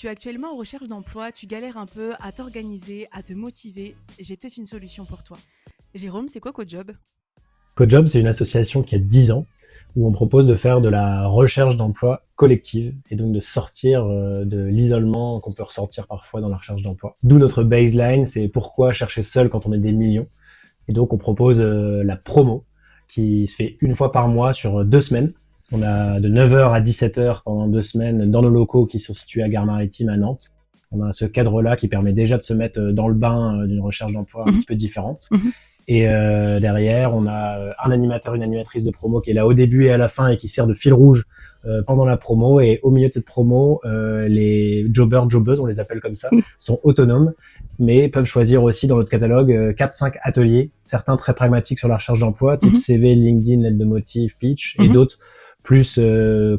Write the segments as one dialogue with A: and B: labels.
A: Tu es actuellement en recherche d'emploi, tu galères un peu à t'organiser, à te motiver. J'ai peut-être une solution pour toi. Jérôme, c'est quoi CodeJob?
B: CodeJob, c'est une association qui a 10 ans, où on propose de faire de la recherche d'emploi collective et donc de sortir de l'isolement qu'on peut ressentir parfois dans la recherche d'emploi. D'où notre baseline, c'est pourquoi chercher seul quand on est des millions. Et donc on propose la promo qui se fait une fois par mois sur 2 semaines. On a de 9h à 17h pendant 2 semaines dans nos locaux qui sont situés à Gare Maritime à Nantes. On a ce cadre-là qui permet déjà de se mettre dans le bain d'une recherche d'emploi un
A: Mhm,
B: petit peu différente.
A: mhm.
B: Et derrière, on a un animateur, une animatrice de promo qui est là au début et à la fin et qui sert de fil rouge pendant la promo. Et au milieu de cette promo, les jobbers, jobbeuses, on les appelle comme ça, sont autonomes, mais peuvent choisir aussi dans notre catalogue 4-5 ateliers, certains très pragmatiques sur la recherche d'emploi, type
A: Mhm,
B: CV, LinkedIn, lettre de motif, pitch, et
A: mhm.
B: d'autres plus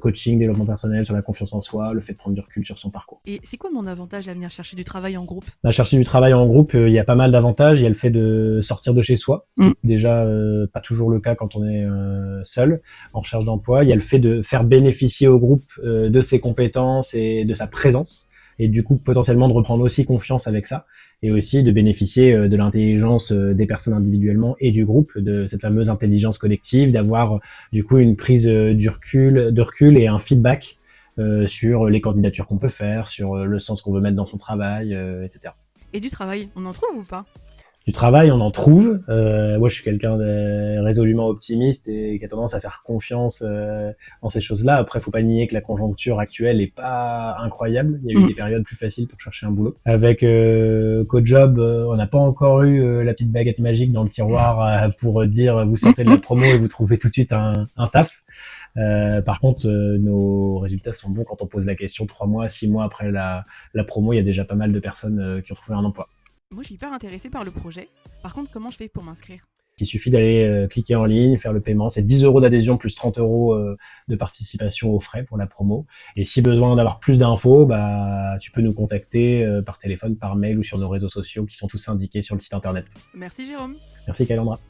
B: coaching, développement personnel, sur la confiance en soi, le fait de prendre du recul sur son parcours.
A: Et c'est quoi mon avantage à venir chercher du travail en groupe?
B: À chercher du travail en groupe, il y a pas mal d'avantages. Il y a le fait de sortir de chez soi, ce qui
A: Mm.
B: est déjà pas toujours le cas quand on est seul en recherche d'emploi. Il y a le fait de faire bénéficier au groupe de ses compétences et de sa présence, et du coup potentiellement de reprendre aussi confiance avec ça, et aussi de bénéficier de l'intelligence des personnes individuellement et du groupe, de cette fameuse intelligence collective, d'avoir du coup une prise de recul et un feedback sur les candidatures qu'on peut faire, sur le sens qu'on veut mettre dans son travail, etc.
A: Et du travail, on en trouve ou pas?
B: Du travail, on en trouve. Moi, je suis quelqu'un de résolument optimiste et qui a tendance à faire confiance en ces choses-là. Après, faut pas nier que la conjoncture actuelle est pas incroyable. Il y a eu
A: Mm.
B: des périodes plus faciles pour chercher un boulot. Avec CodeJob, on n'a pas encore eu la petite baguette magique dans le tiroir pour dire vous sortez de la promo et vous trouvez tout de suite un taf. Par contre, nos résultats sont bons quand on pose la question 3 mois, 6 mois après la promo. Il y a déjà pas mal de personnes qui ont trouvé un emploi.
A: Moi, je suis hyper intéressée par le projet. Par contre, comment je fais pour m'inscrire?
B: Il suffit d'aller cliquer en ligne, faire le paiement. C'est 10 € d'adhésion plus 30 € de participation aux frais pour la promo. Et si besoin d'avoir plus d'infos, bah, tu peux nous contacter par téléphone, par mail ou sur nos réseaux sociaux qui sont tous indiqués sur le site internet.
A: Merci Jérôme.
B: Merci Calandra.